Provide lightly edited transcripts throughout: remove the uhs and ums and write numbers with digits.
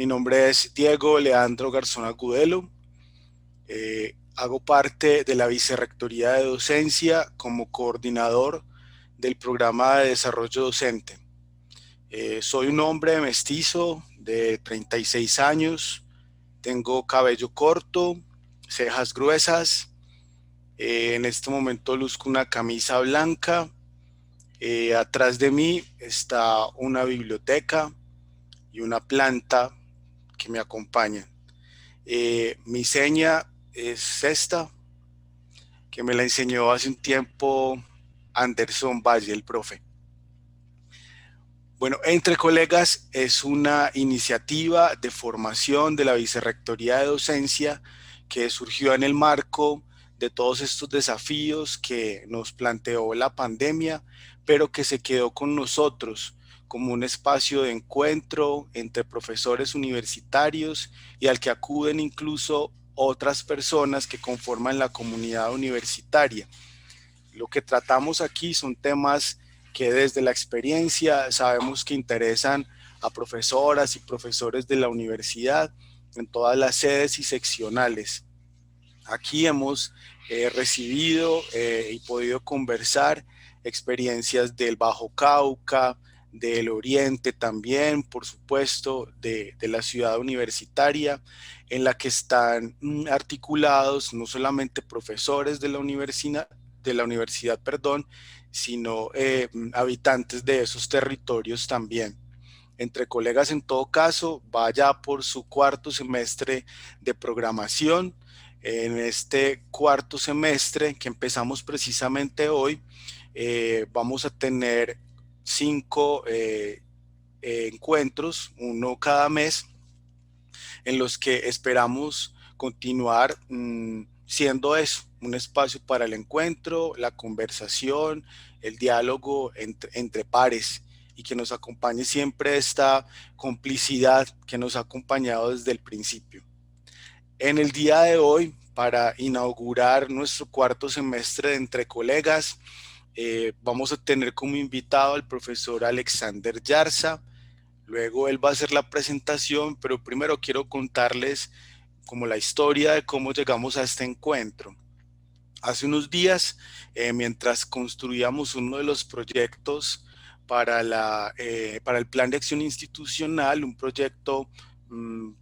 Mi nombre es Diego Leandro Garzón Agudelo. Hago parte de la Vicerrectoría de Docencia como coordinador del programa de desarrollo docente. Soy un hombre mestizo de 36 años, tengo cabello corto, cejas gruesas. En este momento luzco una camisa blanca. Atrás de mí está una biblioteca y una planta que me acompañan. Mi seña es esta, que me la enseñó hace un tiempo Anderson Valle, el profe. Bueno, Entre Colegas es una iniciativa de formación de la Vicerrectoría de Docencia que surgió en el marco de todos estos desafíos que nos planteó la pandemia, pero que se quedó con nosotros como un espacio de encuentro entre profesores universitarios y al que acuden incluso otras personas que conforman la comunidad universitaria. Lo que tratamos aquí son temas que desde la experiencia sabemos que interesan a profesoras y profesores de la universidad en todas las sedes y seccionales. Aquí hemos recibido y podido conversar experiencias del Bajo Cauca, del Oriente también, por supuesto, de la ciudad universitaria, en la que están articulados no solamente profesores de la universidad, perdón, sino habitantes de esos territorios también. Entre Colegas, en todo caso, vaya por su cuarto semestre de programación. En este cuarto semestre que empezamos precisamente hoy, vamos a tener 5 encuentros, uno cada mes, en los que esperamos continuar siendo eso, un espacio para el encuentro, la conversación, el diálogo entre pares, y que nos acompañe siempre esta complicidad que nos ha acompañado desde el principio. En el día de hoy, para inaugurar nuestro cuarto semestre de Entre Colegas, vamos a tener como invitado al profesor Alexander Yarza. Luego él va a hacer la presentación, pero primero quiero contarles como la historia de cómo llegamos a este encuentro. Hace unos días, mientras construíamos uno de los proyectos para el Plan de Acción Institucional, un proyecto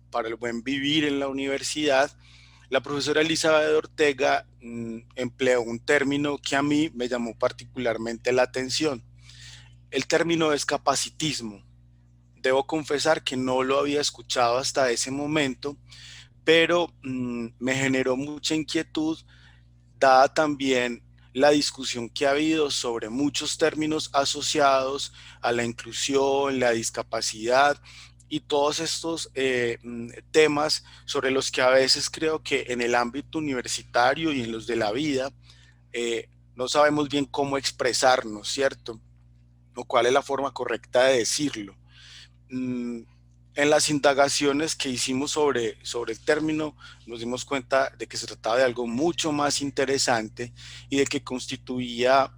para el buen vivir en la universidad, la profesora Elizabeth Ortega empleó un término que a mí me llamó particularmente la atención. El término es capacitismo. Debo confesar que no lo había escuchado hasta ese momento, pero me generó mucha inquietud, dada también la discusión que ha habido sobre muchos términos asociados a la inclusión, la discapacidad y todos estos temas sobre los que a veces creo que en el ámbito universitario y en los de la vida no sabemos bien cómo expresarnos, ¿cierto? O cuál es la forma correcta de decirlo. En las indagaciones que hicimos sobre el término, nos dimos cuenta de que se trataba de algo mucho más interesante y de que constituía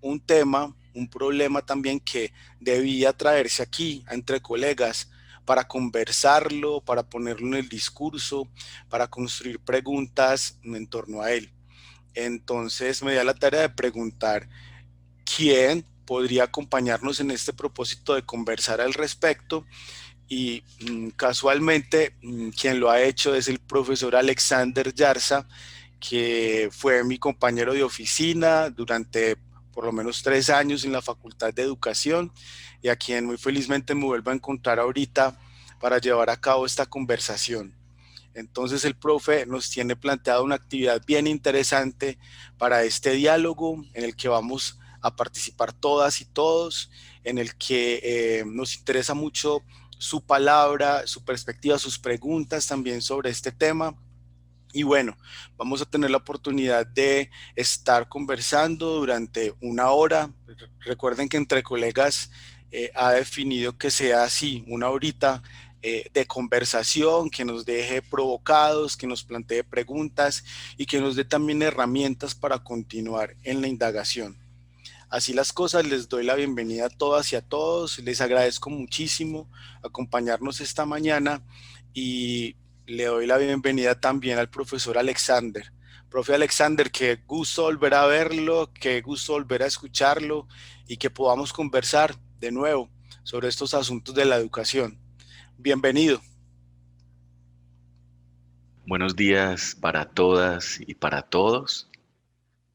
un tema, un problema también que debía traerse aquí entre colegas para conversarlo, para ponerlo en el discurso, para construir preguntas en torno a él. Entonces me di a la tarea de preguntar quién podría acompañarnos en este propósito de conversar al respecto, y casualmente quien lo ha hecho es el profesor Alexander Yarza, que fue mi compañero de oficina durante por lo menos 3 años en la Facultad de Educación, y a quien muy felizmente me vuelvo a encontrar ahorita para llevar a cabo esta conversación. Entonces el profe nos tiene planteado una actividad bien interesante para este diálogo en el que vamos a participar todas y todos, en el que nos interesa mucho su palabra, su perspectiva, sus preguntas también sobre este tema. Y bueno, vamos a tener la oportunidad de estar conversando durante una hora. Recuerden que Entre Colegas ha definido que sea así, una horita de conversación, que nos deje provocados, que nos plantee preguntas y que nos dé también herramientas para continuar en la indagación. Así las cosas, les doy la bienvenida a todas y a todos. Les agradezco muchísimo acompañarnos esta mañana y le doy la bienvenida también al profesor Alexander. Profe Alexander, qué gusto volver a verlo, qué gusto volver a escucharlo y que podamos conversar de nuevo sobre estos asuntos de la educación. Bienvenido. Buenos días para todas y para todos.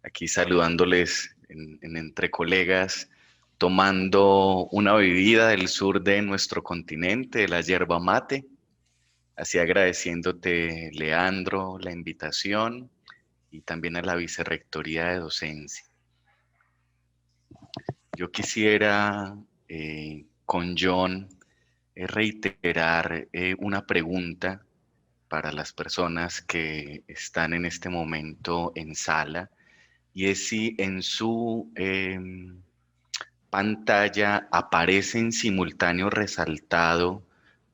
Aquí saludándoles entre colegas, tomando una bebida del sur de nuestro continente, la yerba mate. Así agradeciéndote, Leandro, la invitación y también a la Vicerrectoría de Docencia. Yo quisiera con John reiterar una pregunta para las personas que están en este momento en sala, y es si en su pantalla aparece en simultáneo resaltado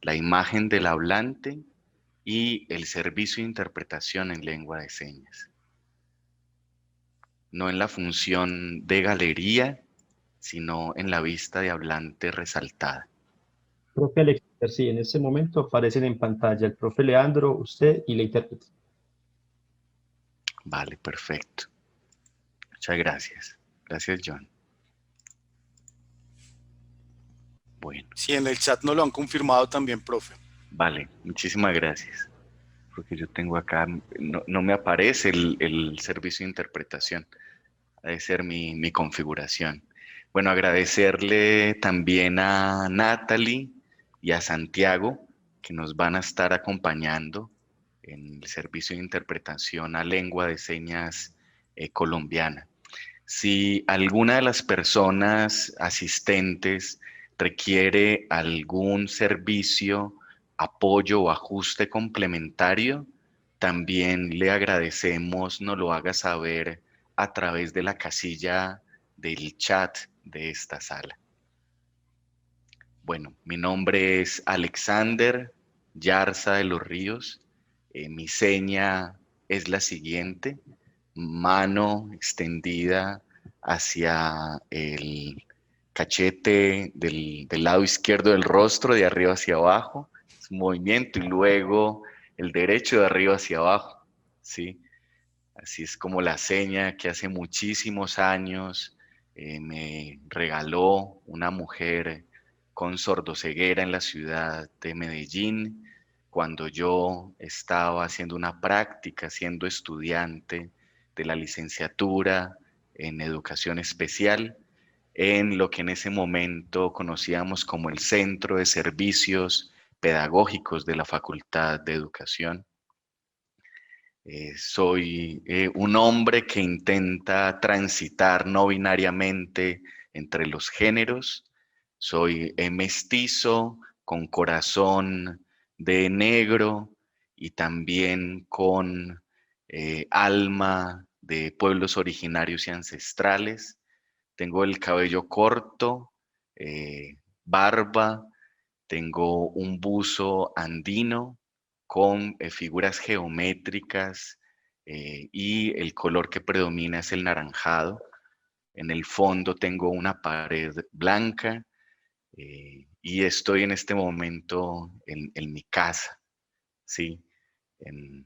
la imagen del hablante y el servicio de interpretación en lengua de señas. No en la función de galería, sino en la vista de hablante resaltada. Profe Alexander, sí, en este momento aparecen en pantalla el profe Leandro, usted y la intérprete. Vale, perfecto. Muchas gracias. Gracias, John. Bueno, Sí, en el chat no lo han confirmado también, profe. vale, muchísimas gracias. Porque yo tengo acá, no me aparece el servicio de interpretación. Debe ser mi configuración. Bueno, agradecerle también a Natalie y a Santiago que nos van a estar acompañando en el servicio de interpretación a lengua de señas colombiana. Si alguna de las personas asistentes requiere algún servicio, apoyo o ajuste complementario, también le agradecemos nos lo haga saber a través de la casilla del chat de esta sala. Bueno, mi nombre es Alexander Yarza de los Ríos. Mi seña es la siguiente: mano extendida hacia el cachete del lado izquierdo del rostro, de arriba hacia abajo, es un movimiento, y luego el derecho de arriba hacia abajo, ¿sí? Así es como la seña que hace muchísimos años me regaló una mujer con sordoceguera en la ciudad de Medellín, cuando yo estaba haciendo una práctica, siendo estudiante de la licenciatura en educación especial, en lo que en ese momento conocíamos como el Centro de Servicios Pedagógicos de la Facultad de Educación. Soy un hombre que intenta transitar no binariamente entre los géneros. Soy mestizo, con corazón de negro y también con alma de pueblos originarios y ancestrales. Tengo el cabello corto, barba, tengo un buzo andino con figuras geométricas, y el color que predomina es el naranjado. En el fondo tengo una pared blanca, y estoy en este momento en mi casa, ¿sí? En-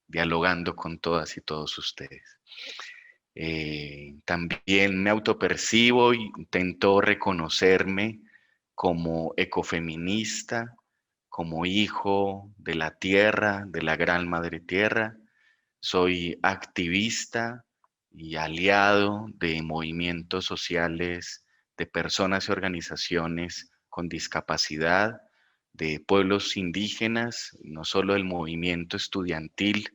Dialogando con todas y todos ustedes. También me autopercibo e intento reconocerme como ecofeminista, como hijo de la tierra, de la gran madre tierra. Soy activista y aliado de movimientos sociales, de personas y organizaciones con discapacidad, de pueblos indígenas, no solo del movimiento estudiantil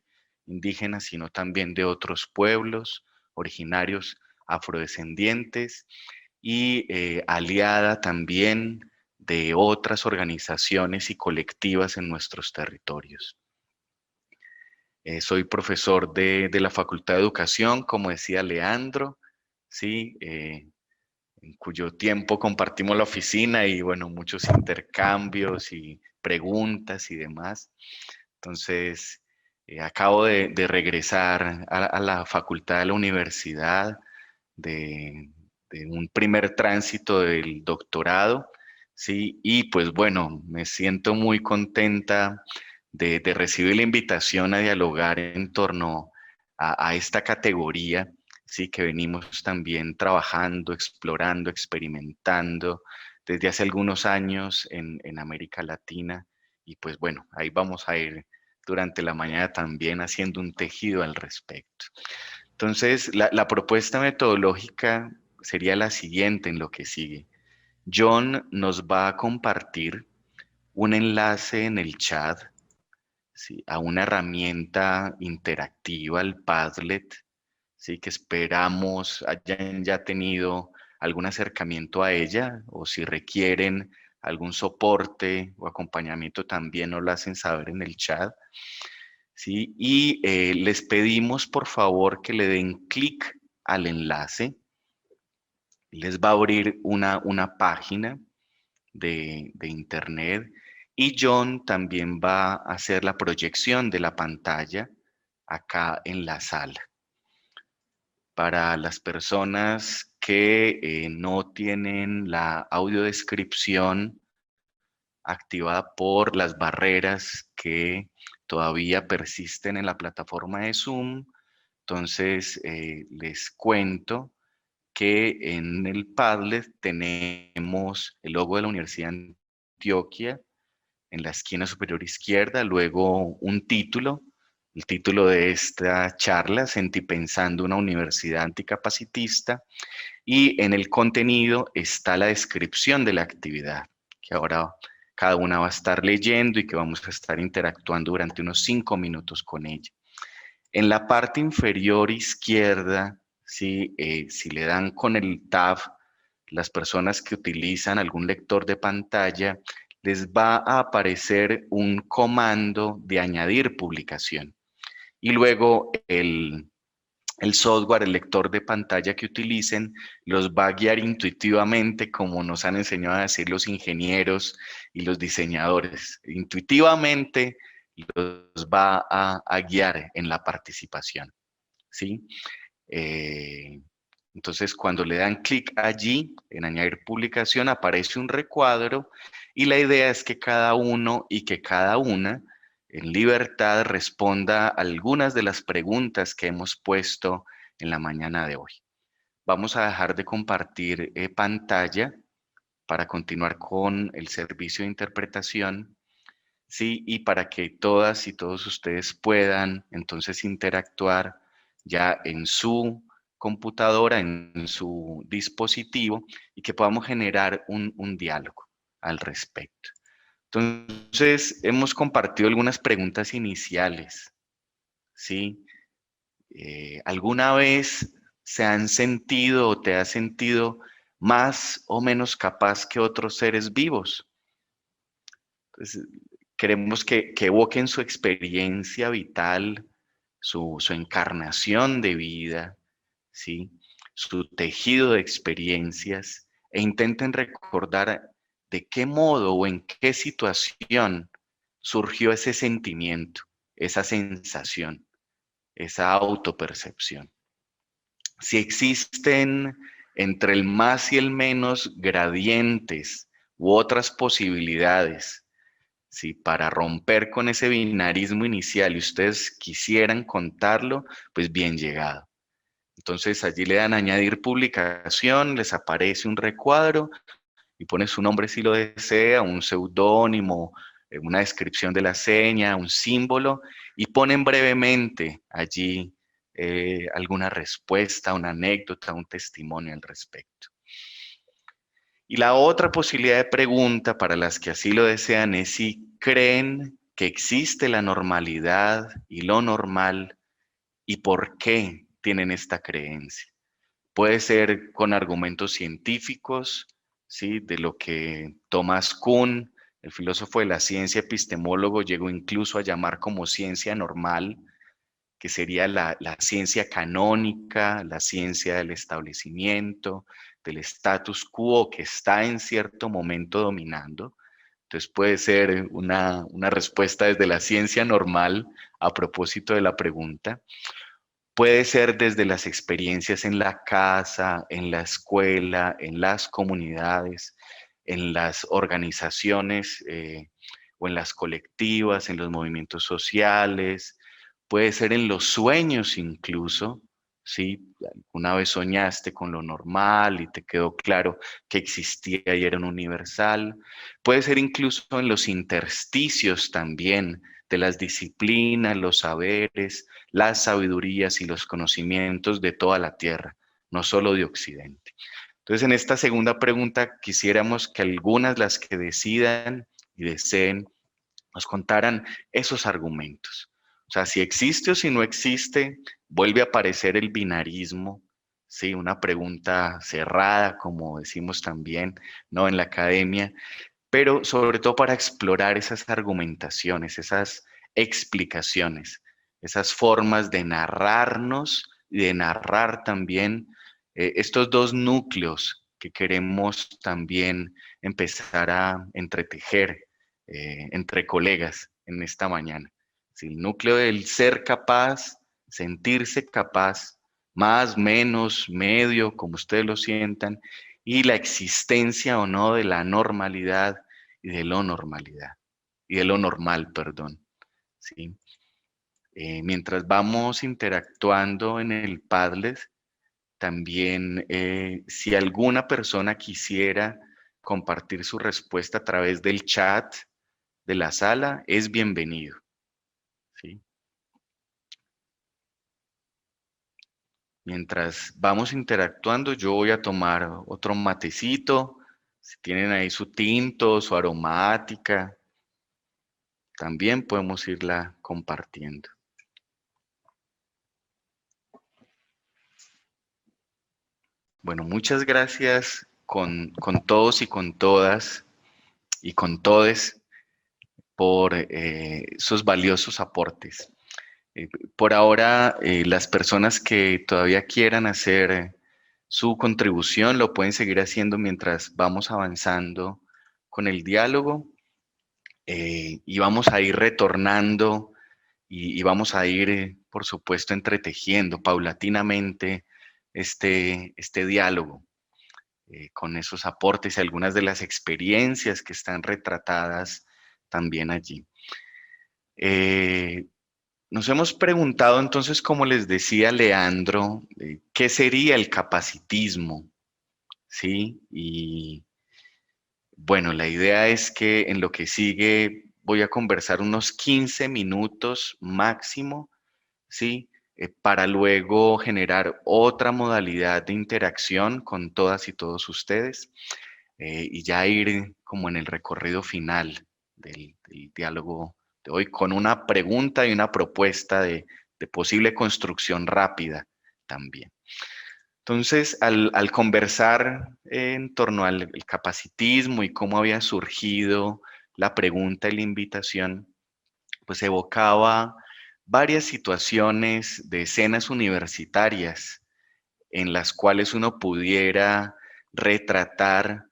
indígena, sino también de otros pueblos originarios afrodescendientes, y aliada también de otras organizaciones y colectivas en nuestros territorios. Soy profesor de la Facultad de Educación, como decía Leandro, ¿sí? En cuyo tiempo compartimos la oficina y, bueno, muchos intercambios y preguntas y demás. Entonces, acabo de regresar a la facultad de la universidad, de un primer tránsito del doctorado, ¿sí? Y pues bueno, me siento muy contenta de recibir la invitación a dialogar en torno a esta categoría, ¿sí? Que venimos también trabajando, explorando, experimentando desde hace algunos años en América Latina. Y pues bueno, ahí vamos a ir durante la mañana también haciendo un tejido al respecto. Entonces, la propuesta metodológica sería la siguiente en lo que sigue. John nos va a compartir un enlace en el chat, ¿sí? A una herramienta interactiva, el Padlet, ¿sí? Que esperamos hayan ya tenido algún acercamiento a ella, o si requieren algún soporte o acompañamiento también nos lo hacen saber en el chat, ¿sí? Y les pedimos por favor que le den clic al enlace. Les va a abrir una página de internet y John también va a hacer la proyección de la pantalla acá en la sala. Para las personas que no tienen la audiodescripción activada por las barreras que todavía persisten en la plataforma de Zoom, entonces les cuento que en el Padlet tenemos el logo de la Universidad de Antioquia en la esquina superior izquierda, luego un título, el título de esta charla, Sentipensando una universidad anticapacitista, y en el contenido está la descripción de la actividad, que ahora cada una va a estar leyendo y que vamos a estar interactuando durante unos 5 minutos con ella. En la parte inferior izquierda, ¿sí? Si le dan con el tab, las personas que utilizan algún lector de pantalla, les va a aparecer un comando de añadir publicación. Y luego el software, el lector de pantalla que utilicen, los va a guiar intuitivamente, como nos han enseñado a decir los ingenieros y los diseñadores. Intuitivamente los va a guiar en la participación, ¿sí? Entonces, cuando le dan clic allí, en añadir publicación, aparece un recuadro y la idea es que cada uno y que cada una, en libertad, responda algunas de las preguntas que hemos puesto en la mañana de hoy. Vamos a dejar de compartir pantalla para continuar con el servicio de interpretación, ¿sí? Y para que todas y todos ustedes puedan entonces interactuar ya en su computadora, en su dispositivo, y que podamos generar un diálogo al respecto. Entonces, hemos compartido algunas preguntas iniciales, ¿sí? ¿Alguna vez se han sentido o te has sentido más o menos capaz que otros seres vivos? Entonces, queremos que evoquen su experiencia vital, su encarnación de vida, ¿sí? Su tejido de experiencias e intenten recordar de qué modo o en qué situación surgió ese sentimiento, esa sensación, esa autopercepción. Si existen entre el más y el menos gradientes u otras posibilidades, ¿sí? Para romper con ese binarismo inicial y ustedes quisieran contarlo, pues bien llegado. Entonces allí le dan añadir publicación, les aparece un recuadro y pone su nombre si lo desea, un seudónimo, una descripción de la seña, un símbolo y ponen brevemente allí alguna respuesta, una anécdota, un testimonio al respecto. Y la otra posibilidad de pregunta para las que así lo desean es si creen que existe la normalidad y lo normal y por qué tienen esta creencia. Puede ser con argumentos científicos, ¿sí? De lo que Thomas Kuhn, el filósofo de la ciencia epistemólogo, llegó incluso a llamar como ciencia normal, que sería la ciencia canónica, la ciencia del establecimiento, del status quo que está en cierto momento dominando. Entonces puede ser una respuesta desde la ciencia normal a propósito de la pregunta. Puede ser desde las experiencias en la casa, en la escuela, en las comunidades, en las organizaciones o en las colectivas, en los movimientos sociales. Puede ser en los sueños incluso, ¿sí? Una vez soñaste con lo normal y te quedó claro que existía y era un universal. Puede ser incluso en los intersticios también de las disciplinas, los saberes, las sabidurías y los conocimientos de toda la tierra, no solo de Occidente. Entonces, en esta segunda pregunta quisiéramos que algunas, las que decidan y deseen, nos contaran esos argumentos. O sea, si existe o si no existe, vuelve a aparecer el binarismo, ¿sí? Una pregunta cerrada, como decimos también, ¿no? En la academia, pero sobre todo para explorar esas argumentaciones, esas explicaciones, esas formas de narrarnos y de narrar también estos dos núcleos que queremos también empezar a entretejer entre colegas en esta mañana. Si el núcleo del ser capaz, sentirse capaz, más, menos, medio, como ustedes lo sientan, y la existencia o no de la normalidad y de lo normalidad, y de lo normal, perdón, ¿sí? Mientras vamos interactuando en el Padlet, también si alguna persona quisiera compartir su respuesta a través del chat de la sala, es bienvenido, ¿sí? Mientras vamos interactuando, yo voy a tomar otro matecito. Si tienen ahí su tinto, su aromática, también podemos irla compartiendo. Bueno, muchas gracias con todos y con todas y con todes por sus valiosos aportes. Por ahora, las personas que todavía quieran hacer su contribución lo pueden seguir haciendo mientras vamos avanzando con el diálogo y vamos a ir retornando y vamos a ir, por supuesto, entretejiendo paulatinamente este diálogo con esos aportes y algunas de las experiencias que están retratadas también allí. Nos hemos preguntado entonces, como les decía Leandro, ¿qué sería el capacitismo? ¿Sí? Y bueno, la idea es que en lo que sigue voy a conversar unos 15 minutos máximo, ¿sí? Para luego generar otra modalidad de interacción con todas y todos ustedes y ya ir como en el recorrido final del diálogo de hoy con una pregunta y una propuesta de posible construcción rápida también. Entonces, al conversar en torno al el capacitismo y cómo había surgido la pregunta y la invitación, pues evocaba varias situaciones de escenas universitarias en las cuales uno pudiera retratar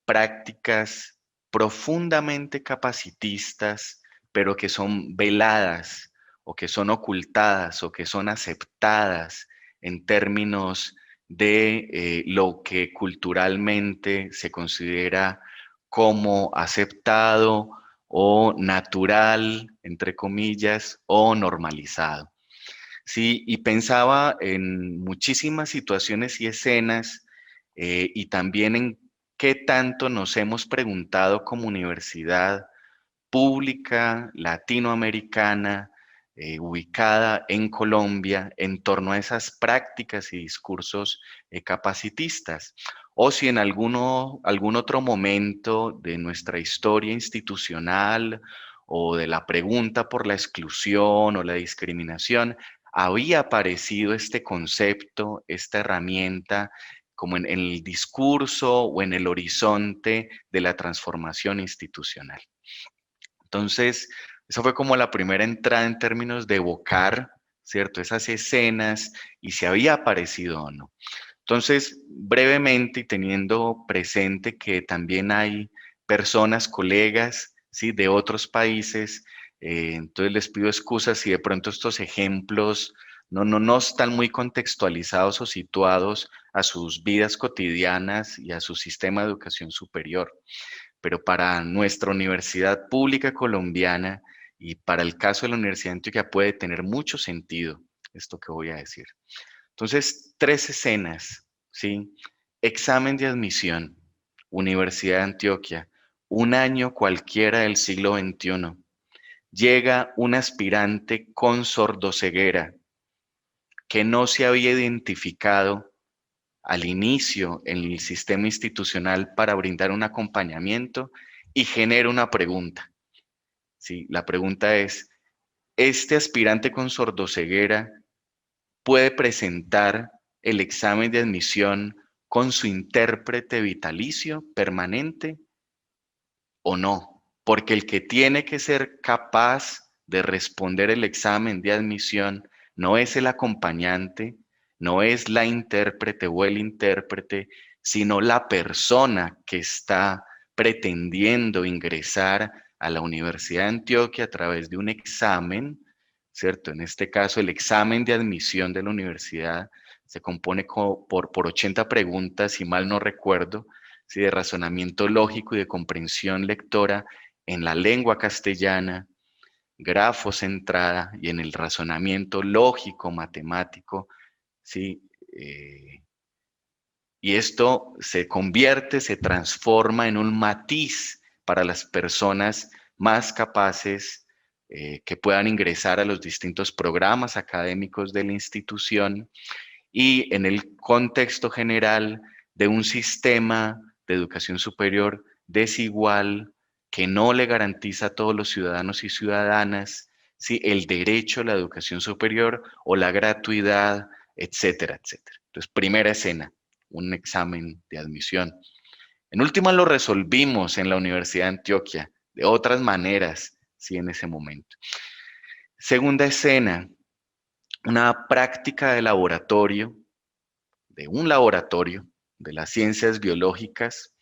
prácticas profundamente capacitistas, pero que son veladas o que son ocultadas o que son aceptadas en términos de lo que culturalmente se considera como aceptado o natural, entre comillas, o normalizado. Sí, y pensaba en muchísimas situaciones y escenas y también en qué tanto nos hemos preguntado como universidad pública latinoamericana ubicada en Colombia en torno a esas prácticas y discursos capacitistas, o si en algún otro momento de nuestra historia institucional o de la pregunta por la exclusión o la discriminación había aparecido este concepto, esta herramienta como en el discurso o en el horizonte de la transformación institucional. Entonces, esa fue como la primera entrada en términos de evocar, ¿cierto? Esas escenas y si había aparecido o no. Entonces, brevemente y teniendo presente que también hay personas, colegas, ¿sí? De otros países, entonces les pido excusas si de pronto estos ejemplos no están muy contextualizados o situados a sus vidas cotidianas y a su sistema de educación superior. Pero para nuestra universidad pública colombiana y para el caso de la Universidad de Antioquia puede tener mucho sentido esto que voy a decir. Entonces, 3 escenas, ¿sí? Examen de admisión, Universidad de Antioquia, un año cualquiera del siglo XXI. Llega un aspirante con sordoceguera que no se había identificado al inicio en el sistema institucional para brindar un acompañamiento y genera una pregunta. ¿Sí? La pregunta es, ¿este aspirante con sordoceguera puede presentar el examen de admisión con su intérprete vitalicio permanente o no? Porque el que tiene que ser capaz de responder el examen de admisión no es el acompañante, no es la intérprete o el intérprete, sino la persona que está pretendiendo ingresar a la Universidad de Antioquia a través de un examen, ¿cierto? En este caso, el examen de admisión de la universidad se compone por 80 preguntas, si mal no recuerdo, ¿sí? De razonamiento lógico y de comprensión lectora en la lengua castellana, grafocentrada y en el razonamiento lógico matemático, ¿sí? Y esto se convierte, se transforma en un matiz para las personas más capaces que puedan ingresar a los distintos programas académicos de la institución y en el contexto general de un sistema de educación superior desigual que no le garantiza a todos los ciudadanos y ciudadanas, ¿sí? El derecho a la educación superior o la gratuidad, etcétera, etcétera. Entonces, primera escena, un examen de admisión. En última lo resolvimos en la Universidad de Antioquia, de otras maneras, sí, en ese momento. Segunda escena, una práctica de laboratorio, de un laboratorio de las ciencias biológicas,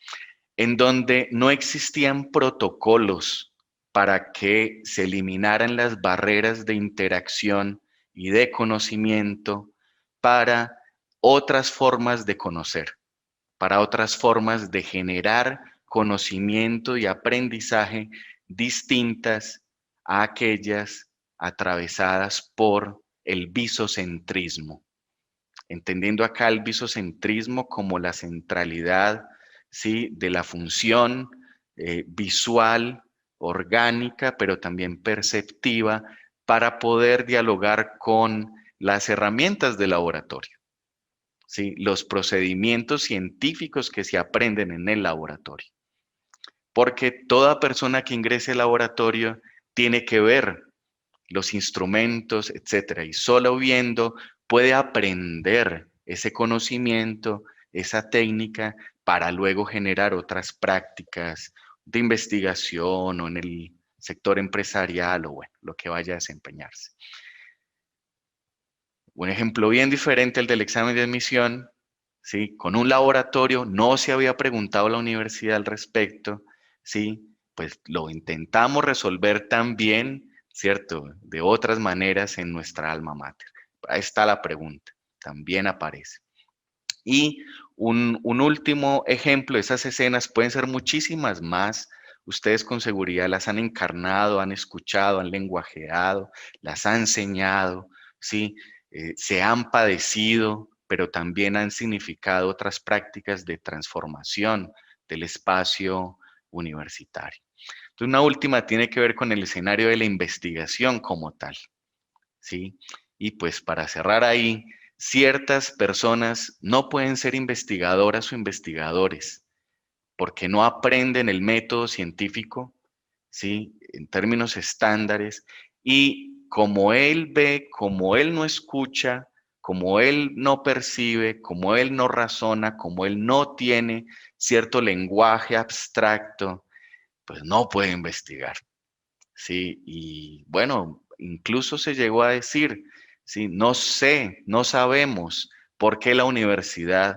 en donde no existían protocolos para que se eliminaran las barreras de interacción y de conocimiento para otras formas de conocer, para otras formas de generar conocimiento y aprendizaje distintas a aquellas atravesadas por el visocentrismo, entendiendo acá el visocentrismo como la centralidad, ¿sí? De la función visual, orgánica, pero también perceptiva, para poder dialogar con las herramientas del laboratorio, ¿sí? Los procedimientos científicos que se aprenden en el laboratorio. Porque toda persona que ingrese al laboratorio tiene que ver los instrumentos, etcétera, y solo viendo puede aprender ese conocimiento, esa técnica, para luego generar otras prácticas de investigación o en el sector empresarial o bueno, lo que vaya a desempeñarse. Un ejemplo bien diferente al del examen de admisión, ¿sí? Con un laboratorio no se había preguntado a la universidad al respecto, ¿sí? Pues lo intentamos resolver también, ¿cierto? De otras maneras en nuestra alma mater. Ahí está la pregunta, también aparece. Y un último ejemplo, esas escenas pueden ser muchísimas más. Ustedes con seguridad las han encarnado, han escuchado, han lenguajeado, las han enseñado, ¿sí? Se han padecido, pero también han significado otras prácticas de transformación del espacio universitario. Entonces, una última tiene que ver con el escenario de la investigación como tal, ¿sí? Y pues para cerrar ahí, ciertas personas no pueden ser investigadoras o investigadores porque no aprenden el método científico, ¿sí? En términos estándares, y como él ve, como él no escucha, como él no percibe, como él no razona, como él no tiene cierto lenguaje abstracto, pues no puede investigar, ¿sí? Y bueno, incluso se llegó a decir, ¿sí? No sé, no sabemos por qué la universidad,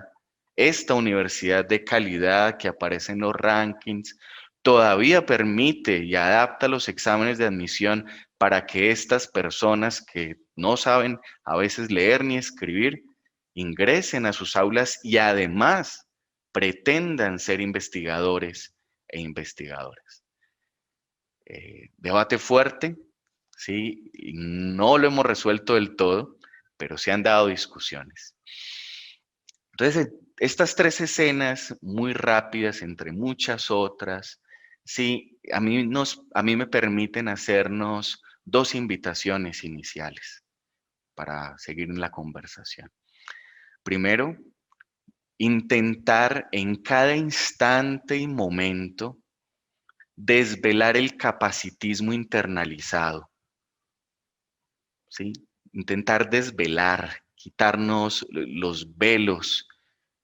esta universidad de calidad que aparece en los rankings, todavía permite y adapta los exámenes de admisión para que estas personas que no saben a veces leer ni escribir, ingresen a sus aulas y además pretendan ser investigadores e investigadoras. Debate fuerte, ¿sí? Y no lo hemos resuelto del todo, pero se han dado discusiones. Entonces, estas tres escenas muy rápidas, entre muchas otras, sí, a mí me permiten hacernos dos invitaciones iniciales para seguir en la conversación. Primero, intentar en cada instante y momento desvelar el capacitismo internalizado, ¿sí? Intentar desvelar, quitarnos los velos,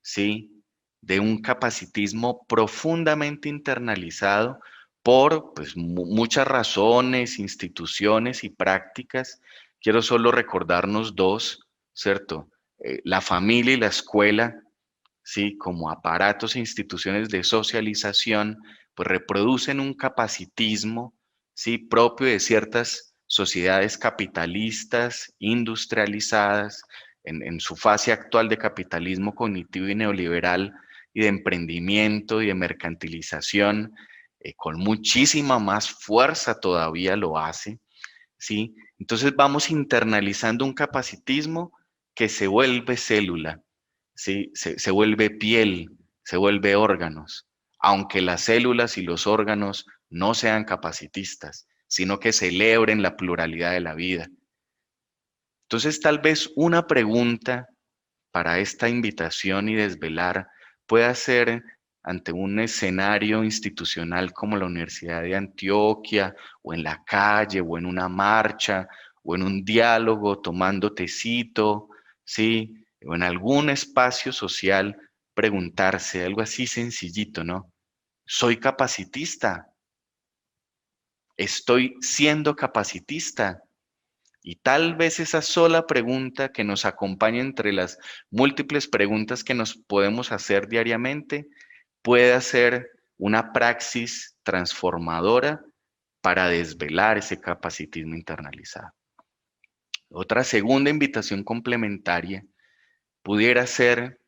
¿sí? De un capacitismo profundamente internalizado por pues, muchas razones, instituciones y prácticas. Quiero solo recordarnos dos, ¿cierto? La familia y la escuela, ¿sí? Como aparatos e instituciones de socialización, pues reproducen un capacitismo, ¿sí? Propio de ciertas sociedades capitalistas, industrializadas, en su fase actual de capitalismo cognitivo y neoliberal y de emprendimiento y de mercantilización, con muchísima más fuerza todavía lo hace, ¿sí? Entonces vamos internalizando un capacitismo que se vuelve célula, ¿sí? Se vuelve piel, se vuelve órganos, aunque las células y los órganos no sean capacitistas, sino que celebren la pluralidad de la vida. Entonces, tal vez una pregunta para esta invitación y desvelar pueda ser ante un escenario institucional como la Universidad de Antioquia, o en la calle, o en una marcha, o en un diálogo tomando tecito, ¿sí? O en algún espacio social, preguntarse algo así sencillito, ¿no? ¿Soy capacitista? ¿Estoy siendo capacitista? Y tal vez esa sola pregunta que nos acompaña entre las múltiples preguntas que nos podemos hacer diariamente pueda ser una praxis transformadora para desvelar ese capacitismo internalizado. Otra segunda invitación complementaria pudiera ser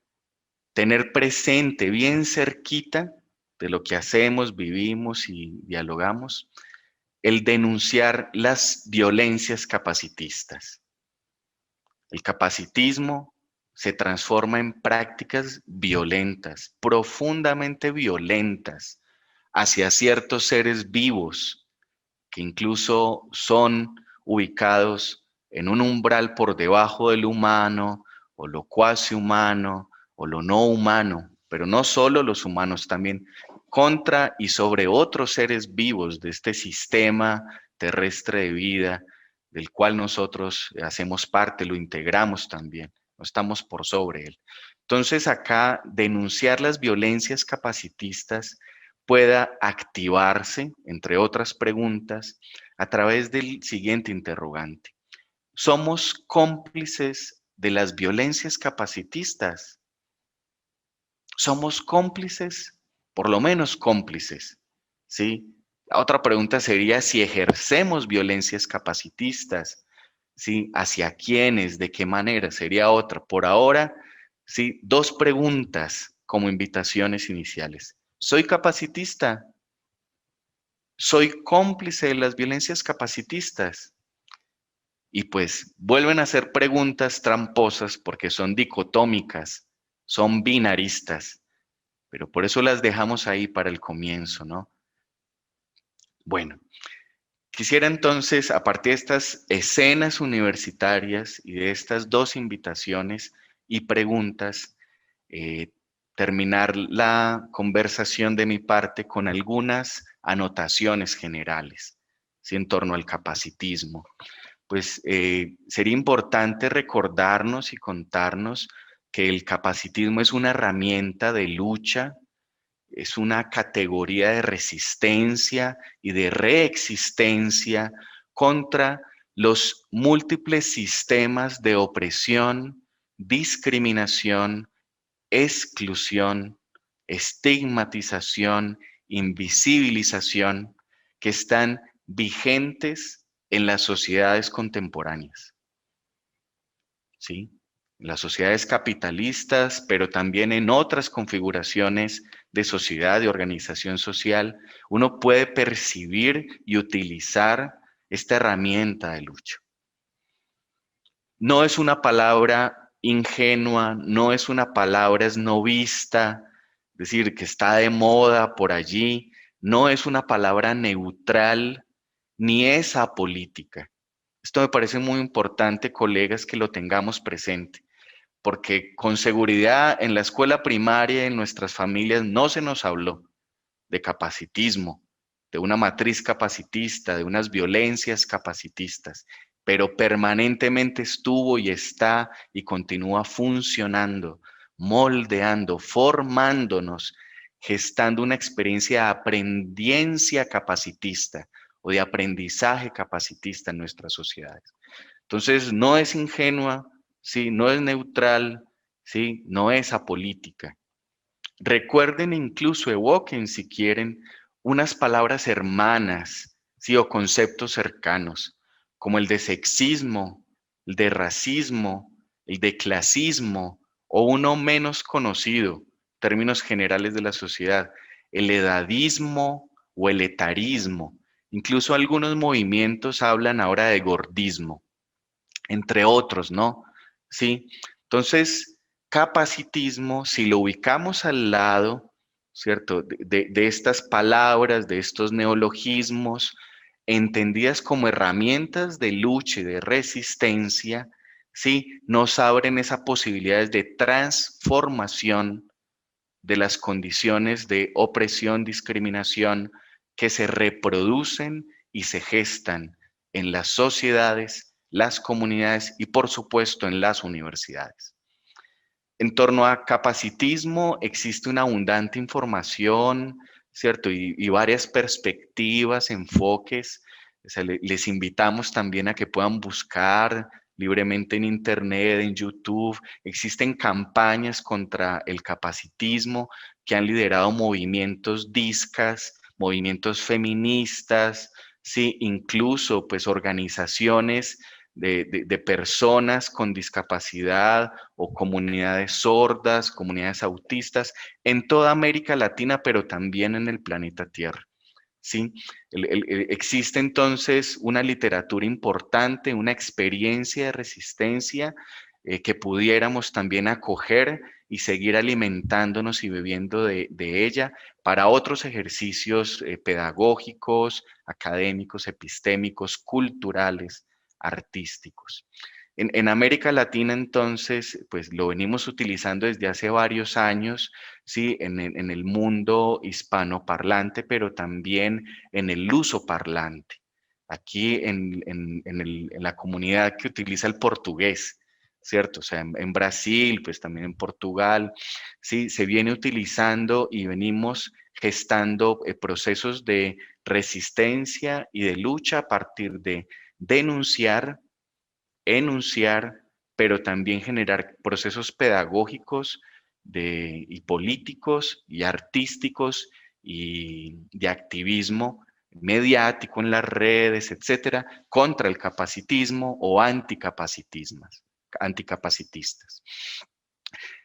tener presente bien cerquita de lo que hacemos, vivimos y dialogamos, el denunciar las violencias capacitistas. El capacitismo se transforma en prácticas violentas, profundamente violentas, hacia ciertos seres vivos que incluso son ubicados en un umbral por debajo del humano, o lo cuasi humano, o lo no humano, pero no solo los humanos, también contra y sobre otros seres vivos de este sistema terrestre de vida del cual nosotros hacemos parte, lo integramos también, no estamos por sobre él. Entonces acá denunciar las violencias capacitistas pueda activarse, entre otras preguntas, a través del siguiente interrogante. ¿Somos cómplices de las violencias capacitistas? ¿Somos cómplices? Por lo menos cómplices, ¿sí? La otra pregunta sería si ejercemos violencias capacitistas, ¿sí? ¿Hacia quiénes? ¿De qué manera? Sería otra. Por ahora, ¿sí? Dos preguntas como invitaciones iniciales. ¿Soy capacitista? ¿Soy cómplice de las violencias capacitistas? Y pues vuelven a hacer preguntas tramposas porque son dicotómicas, son binaristas, pero por eso las dejamos ahí para el comienzo, ¿no? Bueno, quisiera entonces, a partir de estas escenas universitarias y de estas dos invitaciones y preguntas, terminar la conversación de mi parte con algunas anotaciones generales, ¿sí? En torno al capacitismo. Pues sería importante recordarnos y contarnos que el capacitismo es una herramienta de lucha, es una categoría de resistencia y de reexistencia contra los múltiples sistemas de opresión, discriminación, exclusión, estigmatización, invisibilización que están vigentes en las sociedades contemporáneas. ¿sí? En las sociedades capitalistas, pero también en otras configuraciones de sociedad, de organización social, uno puede percibir y utilizar esta herramienta de lucha. No es una palabra ingenua, no es una palabra esnovista, es decir, que está de moda por allí, no es una palabra neutral, ni es apolítica. Esto me parece muy importante, colegas, que lo tengamos presente, porque con seguridad en la escuela primaria, en nuestras familias, no se nos habló de capacitismo, de una matriz capacitista, de unas violencias capacitistas, pero permanentemente estuvo y está y continúa funcionando, moldeando, formándonos, gestando una experiencia de aprendiencia capacitista o de aprendizaje capacitista en nuestras sociedades. Entonces, no es ingenua, ¿sí? No es neutral, ¿sí? No es apolítica. Recuerden, incluso evoquen, si quieren, unas palabras hermanas, ¿sí? O conceptos cercanos, como el de sexismo, el de racismo, el de clasismo, o uno menos conocido, términos generales de la sociedad, el edadismo o el etarismo. Incluso algunos movimientos hablan ahora de gordismo, entre otros, ¿no? Sí. Entonces, capacitismo, si lo ubicamos al lado, ¿cierto? De estas palabras, de estos neologismos, entendidas como herramientas de lucha y de resistencia, ¿sí? Nos abren esas posibilidades de transformación de las condiciones de opresión, discriminación que se reproducen y se gestan en las sociedades, las comunidades y por supuesto en las universidades. En torno a capacitismo existe una abundante información, ¿cierto? Y varias perspectivas, enfoques. O sea, les invitamos también a que puedan buscar libremente en Internet, en YouTube. Existen campañas contra el capacitismo que han liderado movimientos discas, movimientos feministas, sí, incluso pues organizaciones de personas con discapacidad o comunidades sordas, comunidades autistas en toda América Latina, pero también en el planeta Tierra. ¿Sí? Existe entonces una literatura importante, una experiencia de resistencia que pudiéramos también acoger y seguir alimentándonos y bebiendo de ella para otros ejercicios pedagógicos, académicos, epistémicos, culturales, artísticos. En América Latina, entonces, pues lo venimos utilizando desde hace varios años, ¿sí? En el mundo hispanoparlante, pero también en el lusoparlante. Aquí en la comunidad que utiliza el portugués, ¿cierto? O sea, en Brasil, pues también en Portugal, ¿sí? Se viene utilizando y venimos gestando procesos de resistencia y de lucha a partir de denunciar, enunciar, pero también generar procesos pedagógicos y políticos y artísticos y de activismo mediático en las redes, etcétera, contra el capacitismo o anticapacitistas.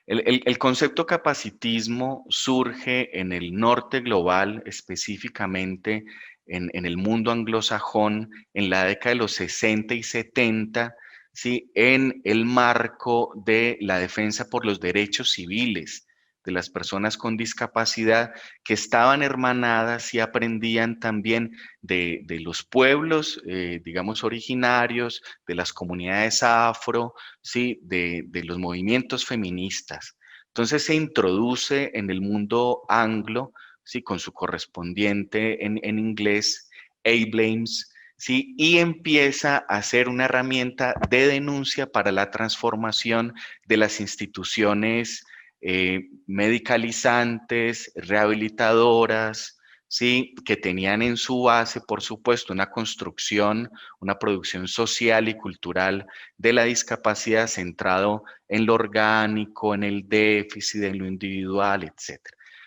El concepto capacitismo surge en el norte global, específicamente en el mundo anglosajón, en la década de los 60 y 70, ¿sí? En el marco de la defensa por los derechos civiles de las personas con discapacidad que estaban hermanadas y aprendían también de los pueblos, digamos, originarios, de las comunidades afro, ¿sí? De los movimientos feministas. Entonces se introduce en el mundo anglo, ¿sí? Con su correspondiente en inglés, A-Blames, ¿sí? Y empieza a ser una herramienta de denuncia para la transformación de las instituciones medicalizantes, rehabilitadoras, ¿sí? Que tenían en su base, por supuesto, una construcción, una producción social y cultural de la discapacidad centrado en lo orgánico, en el déficit, en lo individual, etc.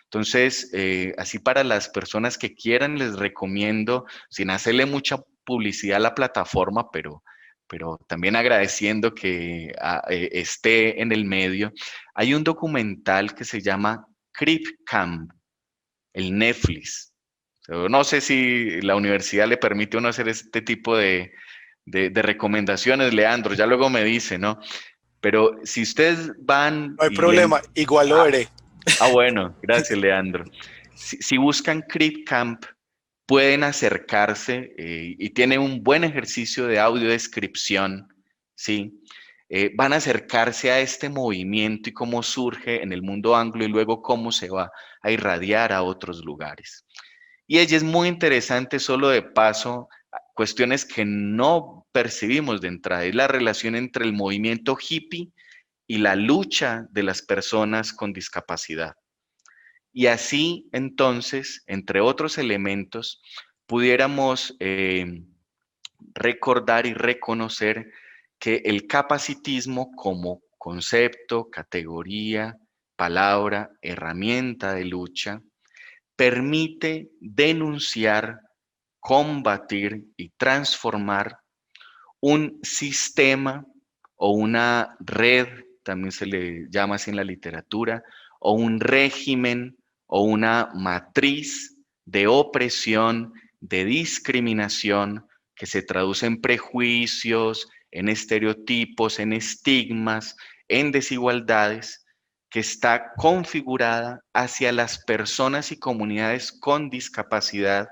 Entonces, así para las personas que quieran, les recomiendo, sin hacerle mucha publicidad a la plataforma, pero también agradeciendo que esté en el medio. Hay un documental que se llama Crip Camp, el Netflix. No sé si la universidad le permite a uno hacer este tipo de recomendaciones, Leandro, ya luego me dice, ¿no? Pero si ustedes van No hay y leen... problema, igual lo veré. Bueno, gracias, Leandro. Si buscan Crip Camp, pueden acercarse y tiene un buen ejercicio de audiodescripción, ¿sí? Van a acercarse a este movimiento y cómo surge en el mundo anglo y luego cómo se va a irradiar a otros lugares. Y ella es muy interesante, solo de paso, cuestiones que no percibimos de entrada, es la relación entre el movimiento hippie y la lucha de las personas con discapacidad. Y así, entonces, entre otros elementos, pudiéramos recordar y reconocer que el capacitismo como concepto, categoría, palabra, herramienta de lucha, permite denunciar, combatir y transformar un sistema o una red, también se le llama así en la literatura, o un régimen o una matriz de opresión, de discriminación, que se traduce en prejuicios, en estereotipos, en estigmas, en desigualdades, que está configurada hacia las personas y comunidades con discapacidad,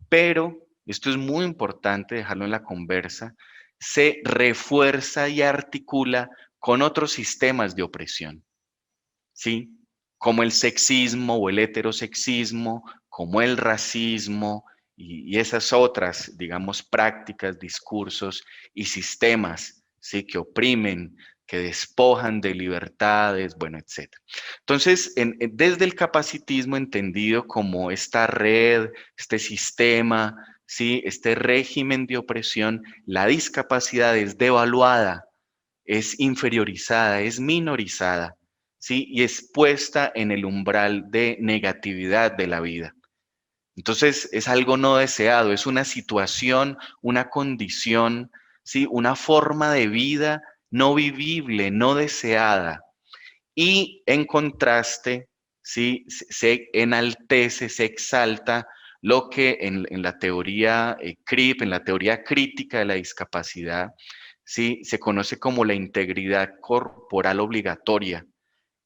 pero, esto es muy importante dejarlo en la conversa, se refuerza y articula con otros sistemas de opresión, ¿sí? Como el sexismo o el heterosexismo, como el racismo y esas otras, digamos, prácticas, discursos y sistemas, ¿sí? Que oprimen, que despojan de libertades, bueno, etc. Entonces, desde el capacitismo entendido como esta red, este sistema, ¿sí? Este régimen de opresión, la discapacidad es devaluada, es inferiorizada, es minorizada, ¿sí? Y es puesta en el umbral de negatividad de la vida. Entonces es algo no deseado, es una situación, una condición, ¿sí? Una forma de vida no vivible, no deseada. Y en contraste, ¿sí? Se enaltece, se exalta lo que en la teoría CRIP, en la teoría crítica de la discapacidad, ¿sí? Se conoce como la integridad corporal obligatoria,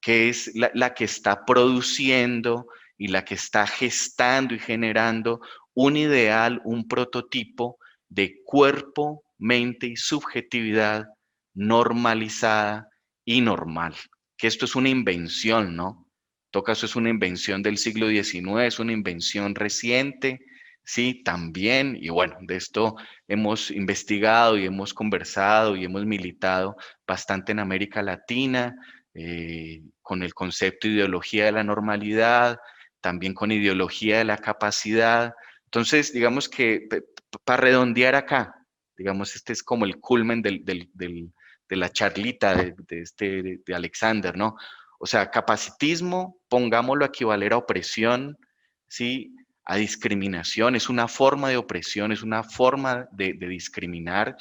que es la que está produciendo y la que está gestando y generando un ideal, un prototipo de cuerpo, mente y subjetividad normalizada y normal. Que esto es una invención, ¿no? En todo caso es una invención del siglo XIX, es una invención reciente, sí, también, y bueno, de esto hemos investigado y hemos conversado y hemos militado bastante en América Latina, con el concepto de ideología de la normalidad, también con ideología de la capacidad. Entonces, digamos que para redondear acá, digamos, este es como el culmen de la charlita de Alexander, ¿no? O sea, capacitismo, pongámoslo a equivaler a opresión, ¿sí? A discriminación, es una forma de opresión, es una forma de discriminar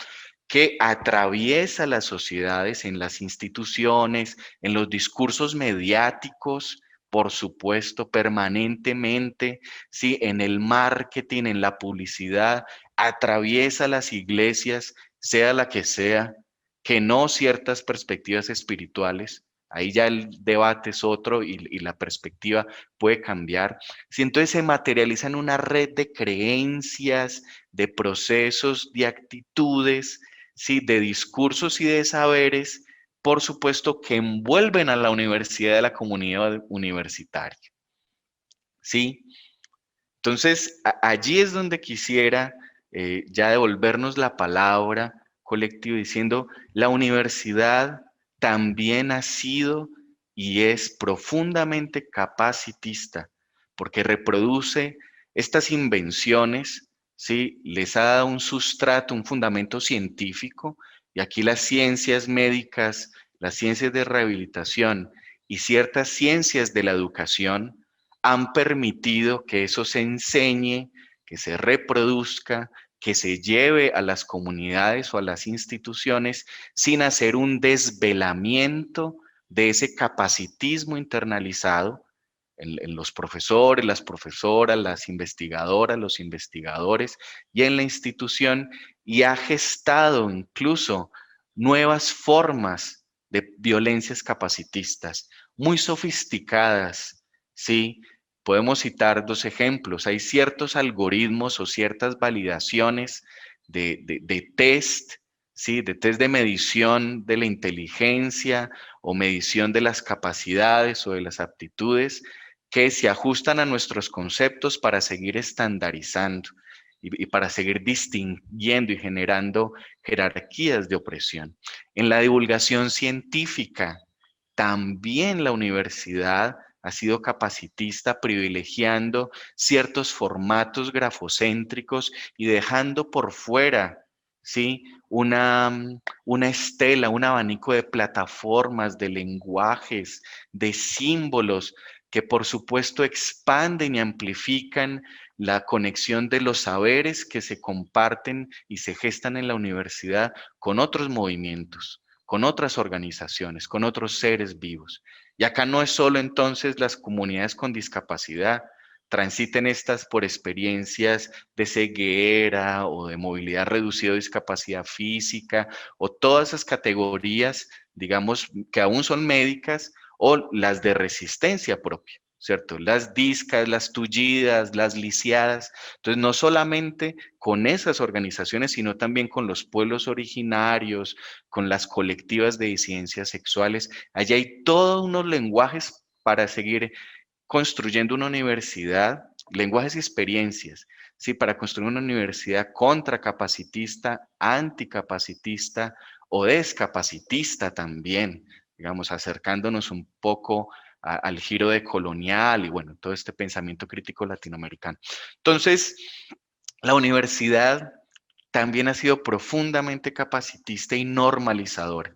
que atraviesa las sociedades, en las instituciones, en los discursos mediáticos, por supuesto, permanentemente, ¿sí? En el marketing, en la publicidad, atraviesa las iglesias, sea la que no ciertas perspectivas espirituales. Ahí ya el debate es otro y la perspectiva puede cambiar. Si entonces se materializa en una red de creencias, de procesos, de actitudes, ¿sí? De discursos y de saberes, por supuesto, que envuelven a la universidad de la comunidad universitaria, ¿sí? Entonces, allí es donde quisiera ya devolvernos la palabra colectiva diciendo, la universidad también ha sido y es profundamente capacitista, porque reproduce estas invenciones, ¿sí? Les ha dado un sustrato, un fundamento científico, y aquí las ciencias médicas, las ciencias de rehabilitación y ciertas ciencias de la educación han permitido que eso se enseñe, que se reproduzca, que se lleve a las comunidades o a las instituciones sin hacer un desvelamiento de ese capacitismo internalizado en los profesores, las profesoras, las investigadoras, los investigadores y en la institución, y ha gestado incluso nuevas formas de violencias capacitistas, muy sofisticadas, ¿sí? Podemos citar dos ejemplos. Hay ciertos algoritmos o ciertas validaciones de test, ¿sí? De test de medición de la inteligencia o medición de las capacidades o de las aptitudes que se ajustan a nuestros conceptos para seguir estandarizando y para seguir distinguiendo y generando jerarquías de opresión. En la divulgación científica, también la universidad ha sido capacitista, privilegiando ciertos formatos grafocéntricos y dejando por fuera, ¿sí? Una estela, un abanico de plataformas, de lenguajes, de símbolos que por supuesto expanden y amplifican la conexión de los saberes que se comparten y se gestan en la universidad con otros movimientos, con otras organizaciones, con otros seres vivos. Y acá no es solo entonces las comunidades con discapacidad, transiten estas por experiencias de ceguera o de movilidad reducida o discapacidad física o todas esas categorías, digamos, que aún son médicas o las de resistencia propia, ¿cierto? Las discas, las tullidas, las lisiadas. Entonces, no solamente con esas organizaciones, sino también con los pueblos originarios, con las colectivas de disidencias sexuales. Allí hay todos unos lenguajes para seguir construyendo una universidad, lenguajes y experiencias, ¿sí? Para construir una universidad contracapacitista, anticapacitista o descapacitista también, digamos, acercándonos un poco al giro de colonial y bueno, todo este pensamiento crítico latinoamericano. Entonces, la universidad también ha sido profundamente capacitista y normalizadora,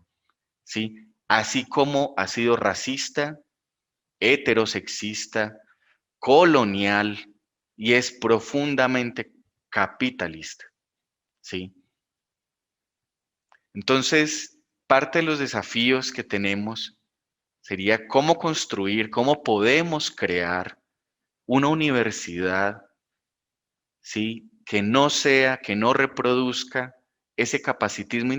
¿sí? Así como ha sido racista, heterosexista, colonial y es profundamente capitalista, ¿sí? Entonces, parte de los desafíos que tenemos sería cómo construir, cómo podemos crear una universidad, ¿sí? Que no sea, que no reproduzca ese capacitismo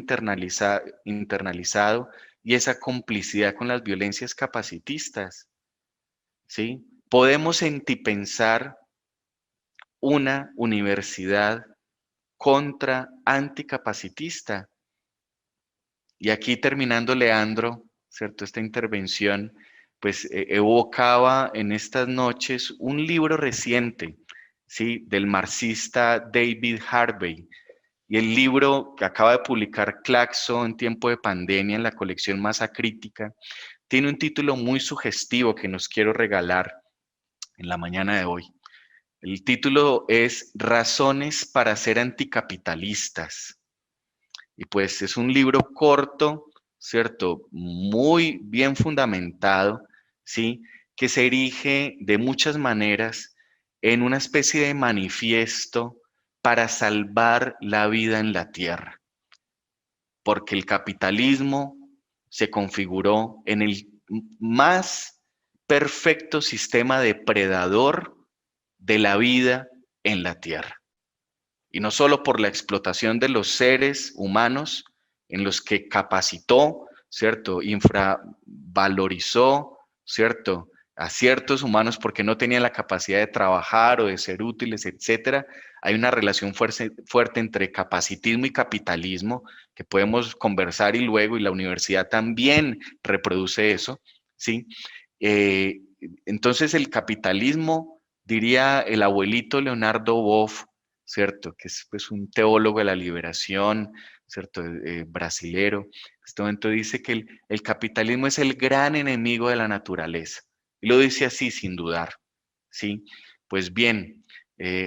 internalizado y esa complicidad con las violencias capacitistas, ¿sí? Podemos pensar una universidad contra anticapacitista. Y aquí terminando, Leandro, ¿cierto? Esta intervención, pues evocaba en estas noches un libro reciente, ¿sí? Del marxista David Harvey. Y el libro que acaba de publicar Claxo en tiempo de pandemia en la colección Masa Crítica, tiene un título muy sugestivo que nos quiero regalar en la mañana de hoy. El título es Razones para ser anticapitalistas. Y pues es un libro corto, ¿cierto? Muy bien fundamentado, ¿sí? Que se erige de muchas maneras en una especie de manifiesto para salvar la vida en la tierra. Porque el capitalismo se configuró en el más perfecto sistema depredador de la vida en la tierra. Y no solo por la explotación de los seres humanos en los que capacitó, ¿cierto? Infravalorizó, ¿cierto? A ciertos humanos porque no tenían la capacidad de trabajar o de ser útiles, etcétera. Hay una relación fuerte entre capacitismo y capitalismo que podemos conversar y luego, y la universidad también reproduce eso, ¿sí? Eh, entonces el capitalismo, diría el abuelito Leonardo Boff, ¿cierto? Que es pues, un teólogo de la liberación, ¿cierto? Brasilero. En este momento dice que el capitalismo es el gran enemigo de la naturaleza. Y lo dice así, sin dudar, ¿sí? Pues bien,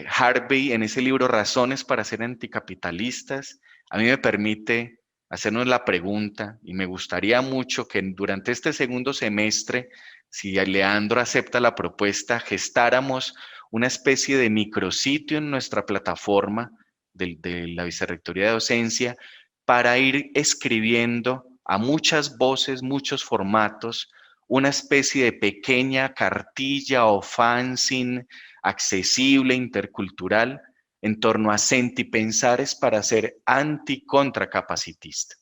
Harvey en ese libro Razones para ser anticapitalistas, a mí me permite hacernos la pregunta y me gustaría mucho que durante este segundo semestre, si Leandro acepta la propuesta, gestáramos una especie de micrositio en nuestra plataforma de la Vicerrectoría de Docencia, para ir escribiendo a muchas voces, muchos formatos, una especie de pequeña cartilla o fanzine accesible, intercultural, en torno a sentipensares para ser anti-contracapacitista.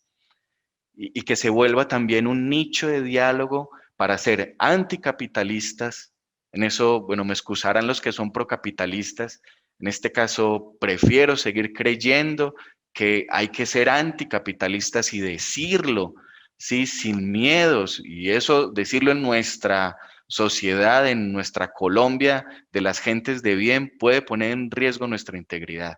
Y que se vuelva también un nicho de diálogo para ser anticapitalistas. En eso, bueno, me excusarán los que son procapitalistas. En este caso, prefiero seguir creyendo que hay que ser anticapitalistas y decirlo, sí, sin miedos. Y eso, decirlo en nuestra sociedad, en nuestra Colombia, de las gentes de bien, puede poner en riesgo nuestra integridad.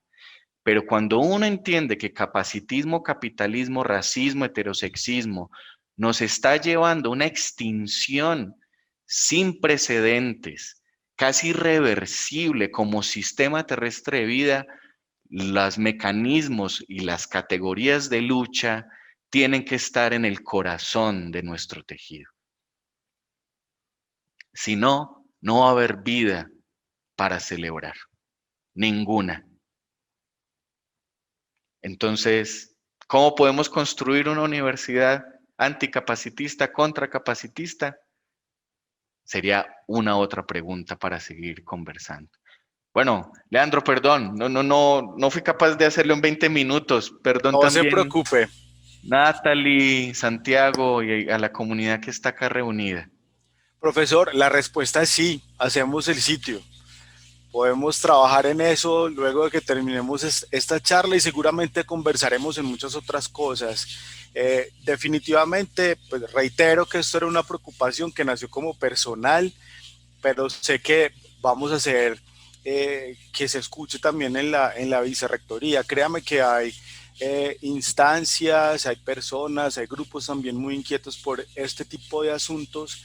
Pero cuando uno entiende que capacitismo, capitalismo, racismo, heterosexismo nos está llevando a una extinción sin precedentes, casi irreversible como sistema terrestre de vida, los mecanismos y las categorías de lucha tienen que estar en el corazón de nuestro tejido. Si no, no va a haber vida para celebrar, ninguna. Entonces, ¿cómo podemos construir una universidad anticapacitista, contracapacitista? Sería una otra pregunta para seguir conversando. Bueno, Leandro, perdón, no fui capaz de hacerlo en 20 minutos. Perdón No se también, preocupe. Natalie, Santiago y a la comunidad que está acá reunida. Profesor, la respuesta es sí, hacemos el sitio. Podemos trabajar en eso luego de que terminemos esta charla y seguramente conversaremos en muchas otras cosas. Definitivamente, pues reitero que esto era una preocupación que nació como personal, pero sé que vamos a hacer que se escuche también en la vicerrectoría. Créame que hay instancias, hay personas, hay grupos también muy inquietos por este tipo de asuntos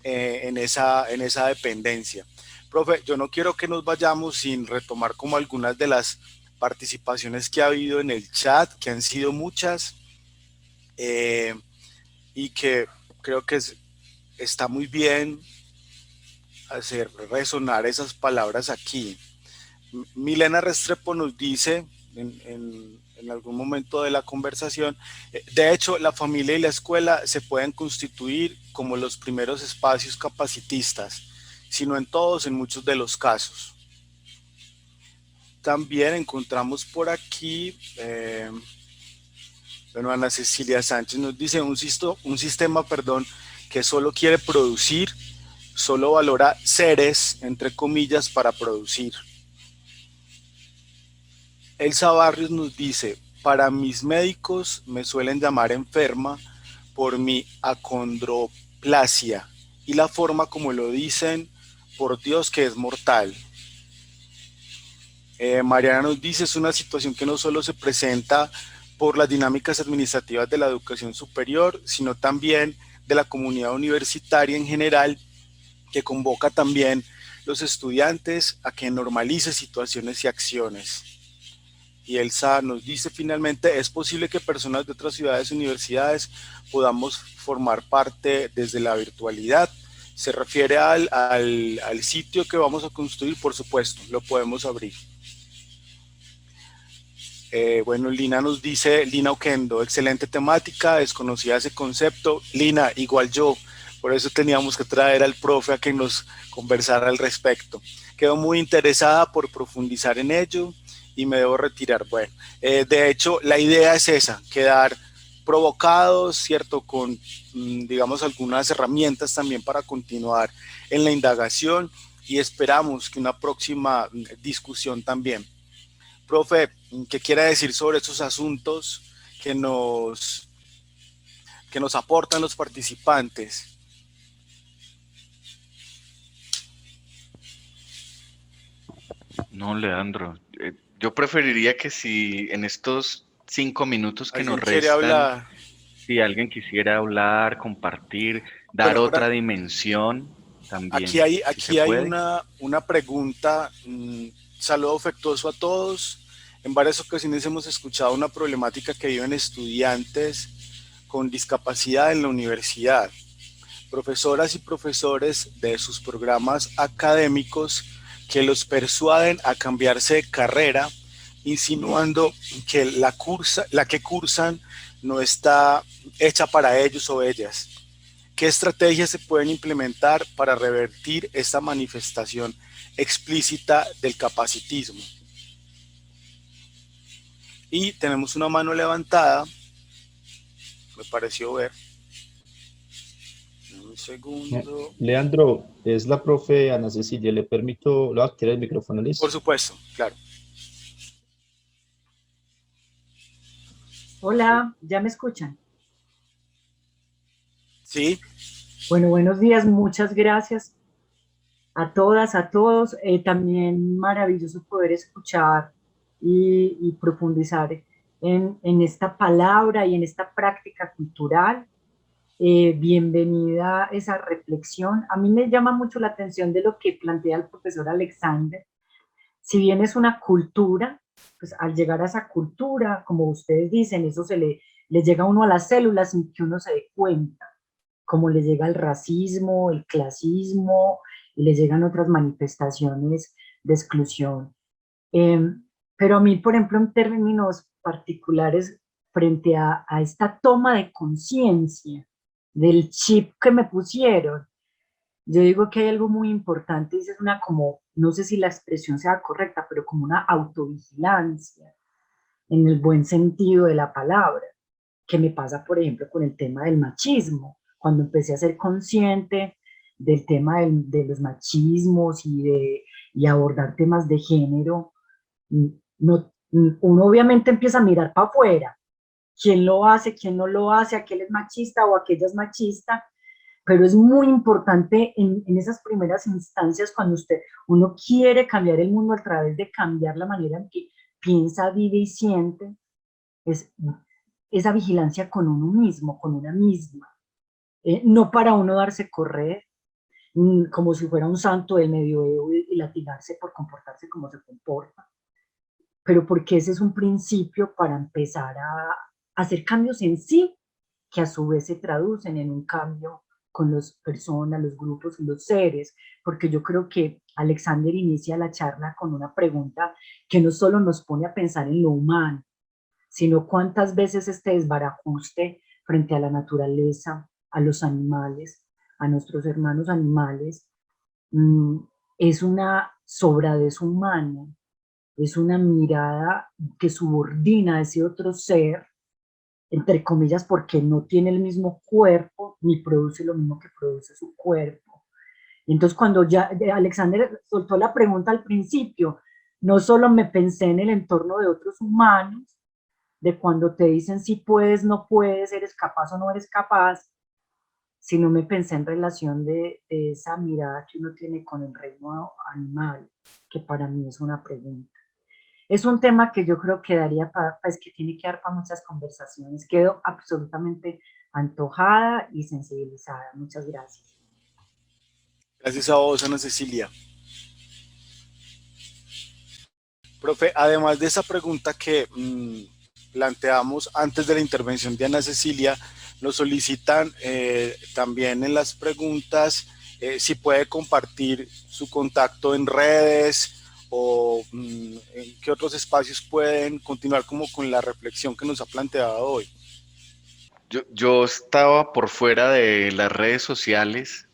en esa dependencia. Profe, yo no quiero que nos vayamos sin retomar como algunas de las participaciones que ha habido en el chat, que han sido muchas, y que creo que está muy bien hacer resonar esas palabras aquí. Milena Restrepo nos dice en algún momento de la conversación, de hecho, la familia y la escuela se pueden constituir como los primeros espacios capacitistas, sino en todos, en muchos de los casos. También encontramos por aquí, bueno, Ana Cecilia Sánchez nos dice, un sistema, que solo quiere producir, solo valora seres, entre comillas, para producir. Elsa Barrios nos dice, para mis médicos me suelen llamar enferma por mi acondroplasia y la forma como lo dicen, por Dios que es mortal. Mariana nos dice, es una situación que no solo se presenta por las dinámicas administrativas de la educación superior, sino también de la comunidad universitaria en general, que convoca también los estudiantes a que normalice situaciones y acciones. Y Elsa nos dice finalmente, es posible que personas de otras ciudades y universidades podamos formar parte desde la virtualidad. Se refiere al sitio que vamos a construir, por supuesto, lo podemos abrir. Bueno, Lina nos dice, Lina Oquendo, excelente temática, desconocía ese concepto. Lina, igual yo, por eso teníamos que traer al profe a que nos conversara al respecto. Quedo muy interesada por profundizar en ello y me debo retirar. Bueno, de hecho, la idea es esa, quedar provocados, ¿cierto? Con, digamos, algunas herramientas también para continuar en la indagación y esperamos que una próxima discusión también. Profe, ¿qué quiere decir sobre estos asuntos que nos aportan los participantes? No, Leandro, yo preferiría que si en estos 5 minutos que nos ¿Alguien quiere restan, hablar? si alguien quisiera hablar, compartir, dar Bueno, otra dimensión aquí también, hay, si se aquí hay puede. una pregunta. Saludo afectuoso a todos. En varias ocasiones hemos escuchado una problemática que viven estudiantes con discapacidad en la universidad. Profesoras y profesores de sus programas académicos que los persuaden a cambiarse de carrera insinuando que la que cursan no está hecha para ellos o ellas. ¿Qué estrategias se pueden implementar para revertir esta manifestación explícita del capacitismo? Y tenemos una mano levantada, me pareció ver. Un segundo. Leandro, es la profe Ana Cecilia. Le permito, le voy a activar el micrófono, Por ¿listo? supuesto, claro. Hola, ¿ya me escuchan? Sí. Bueno, buenos días, muchas gracias a todas, a todos. También maravilloso poder escuchar y profundizar en esta palabra y en esta práctica cultural. Bienvenida a esa reflexión. A mí me llama mucho la atención de lo que plantea el profesor Alexander. Si bien es una cultura, pues al llegar a esa cultura, como ustedes dicen, eso le llega a uno a las células sin que uno se dé cuenta, como le llega el racismo, el clasismo, y le llegan otras manifestaciones de exclusión. Eh, pero a mí, por ejemplo, en términos particulares, frente a esta toma de conciencia del chip que me pusieron, yo digo que hay algo muy importante, y es una como, no sé si la expresión sea correcta, pero como una autovigilancia, en el buen sentido de la palabra, que me pasa, por ejemplo, con el tema del machismo. Cuando empecé a ser consciente del tema de los machismos y abordar temas de género, no, uno obviamente empieza a mirar para afuera. ¿Quién lo hace? ¿Quién no lo hace? ¿Aquel es machista o aquella es machista? Pero es muy importante en esas primeras instancias cuando uno quiere cambiar el mundo a través de cambiar la manera en que piensa, vive y siente, es esa vigilancia con uno mismo, con una misma. No para uno darse correr, como si fuera un santo del medioevo y latigarse por comportarse como se comporta, pero porque ese es un principio para empezar a hacer cambios en sí, que a su vez se traducen en un cambio con las personas, los grupos y los seres, porque yo creo que Alexander inicia la charla con una pregunta que no solo nos pone a pensar en lo humano, sino cuántas veces este desbarajuste frente a la naturaleza, a los animales, a nuestros hermanos animales, mmm, es una sobradez humana, es una mirada que subordina a ese otro ser, entre comillas, porque no tiene el mismo cuerpo ni produce lo mismo que produce su cuerpo. Entonces, cuando ya Alexander soltó la pregunta al principio, no solo me pensé en el entorno de otros humanos, de cuando te dicen si puedes, no puedes, eres capaz o no eres capaz, sino me pensé en relación de esa mirada que uno tiene con el reino animal, que para mí es una pregunta. Es un tema que yo creo que daría para, pues que tiene que dar para muchas conversaciones. Quedo absolutamente antojada y sensibilizada. Muchas gracias. Gracias a vos, Ana Cecilia. Profe, además de esa pregunta que planteamos antes de la intervención de Ana Cecilia, nos solicitan también en las preguntas si puede compartir su contacto en redes o en qué otros espacios pueden continuar como con la reflexión que nos ha planteado hoy. Yo estaba por fuera de las redes sociales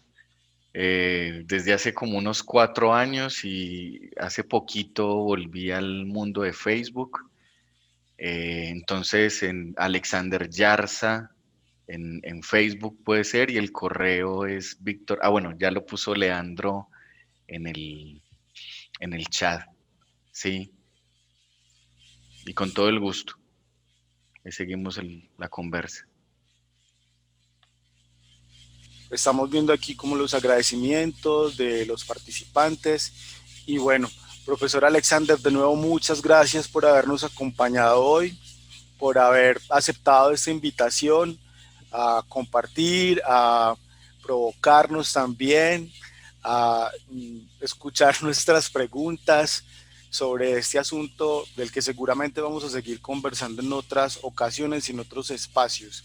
desde hace como unos 4 años y hace poquito volví al mundo de Facebook. Entonces en Alexander Yarza en Facebook puede ser y el correo es Víctor. Ah, bueno, ya lo puso Leandro en el chat. Sí, y con todo el gusto. Seguimos la conversa. Estamos viendo aquí como los agradecimientos de los participantes y bueno, profesor Alexander, de nuevo muchas gracias por habernos acompañado hoy, por haber aceptado esta invitación a compartir, a provocarnos también, a escuchar nuestras preguntas sobre este asunto del que seguramente vamos a seguir conversando en otras ocasiones y en otros espacios.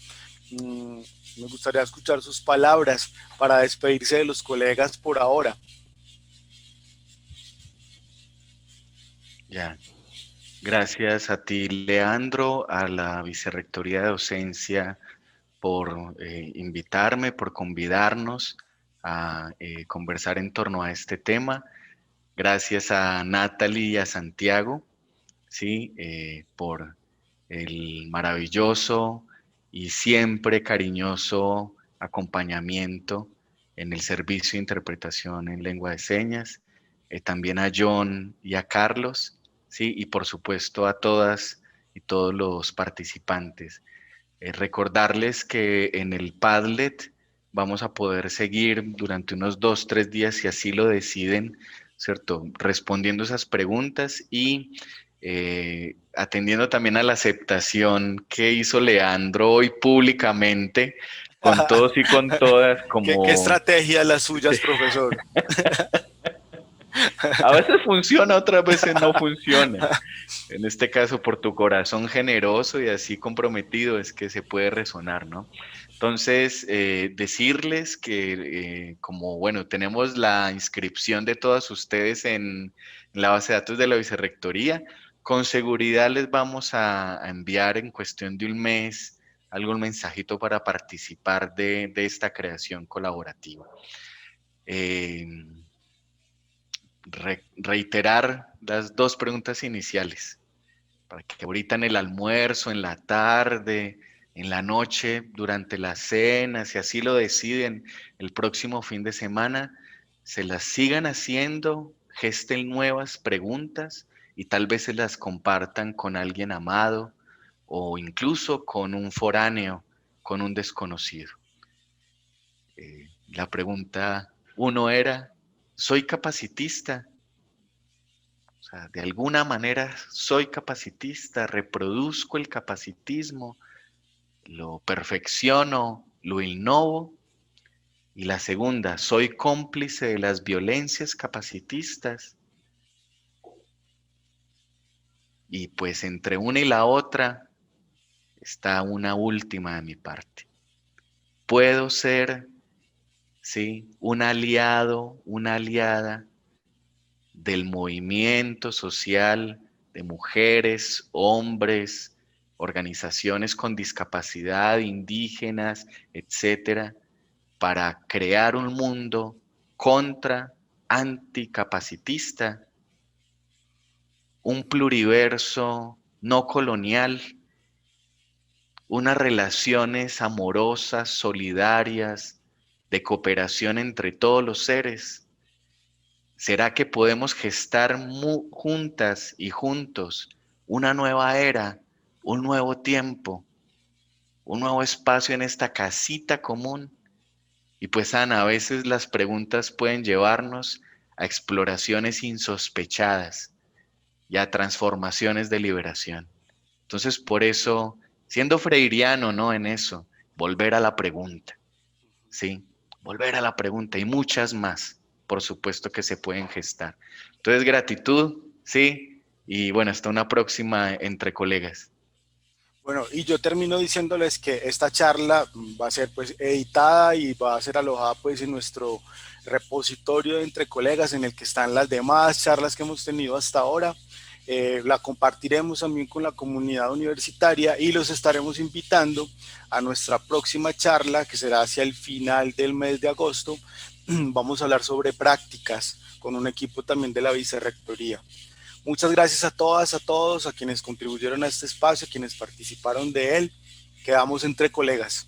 Me gustaría escuchar sus palabras para despedirse de los colegas por ahora. Ya. Gracias a ti, Leandro, a la Vicerrectoría de Docencia por invitarme, por convidarnos a conversar en torno a este tema. Gracias a Natalie y a Santiago, ¿sí? Por el maravilloso y siempre cariñoso acompañamiento en el servicio de interpretación en lengua de señas. También a John y a Carlos, ¿sí? Y por supuesto a todas y todos los participantes. Recordarles que en el Padlet vamos a poder seguir durante unos 2, 3 días, si así lo deciden, ¿cierto? Respondiendo esas preguntas y atendiendo también a la aceptación que hizo Leandro hoy públicamente, con todos y con todas, ¿Qué como estrategia las suyas, profesor? a veces funciona, otras veces no funciona. En este caso, por tu corazón generoso y así comprometido es que se puede resonar, ¿no? Entonces, decirles que como, bueno, tenemos la inscripción de todas ustedes en la base de datos de la Vicerrectoría, con seguridad les vamos a enviar en cuestión de un mes algún mensajito para participar de esta creación colaborativa. Eh, reiterar las 2 preguntas iniciales, para que ahorita en el almuerzo, en la tarde, en la noche, durante la cena, si así lo deciden, el próximo fin de semana, se las sigan haciendo, gesten nuevas preguntas y tal vez se las compartan con alguien amado o incluso con un foráneo, con un desconocido. La pregunta 1 era, ¿soy capacitista? O sea, de alguna manera soy capacitista, reproduzco el capacitismo, lo perfecciono, lo innovo. Y la segunda, soy cómplice de las violencias capacitistas. Y pues entre una y la otra está una última de mi parte. Puedo ser, sí, un aliado, una aliada del movimiento social de mujeres, hombres, organizaciones con discapacidad, indígenas, etcétera, para crear un mundo contra, anticapacitista, un pluriverso no colonial, unas relaciones amorosas, solidarias, de cooperación entre todos los seres. ¿Será que podemos gestar juntas y juntos una nueva era, un nuevo tiempo, un nuevo espacio en esta casita común? Y pues Ana, a veces las preguntas pueden llevarnos a exploraciones insospechadas y a transformaciones de liberación. Entonces, por eso, siendo freiriano, ¿no? En eso, volver a la pregunta, ¿sí? Volver a la pregunta y muchas más, por supuesto que se pueden gestar. Entonces, gratitud, ¿sí? Y bueno, hasta una próxima entre colegas. Bueno, y yo termino diciéndoles que esta charla va a ser pues editada y va a ser alojada pues en nuestro repositorio de entre colegas en el que están las demás charlas que hemos tenido hasta ahora. La compartiremos también con la comunidad universitaria y los estaremos invitando a nuestra próxima charla que será hacia el final del mes de agosto. Vamos a hablar sobre prácticas con un equipo también de la Vicerrectoría. Muchas gracias a todas, a todos, a quienes contribuyeron a este espacio, a quienes participaron de él. Quedamos entre colegas.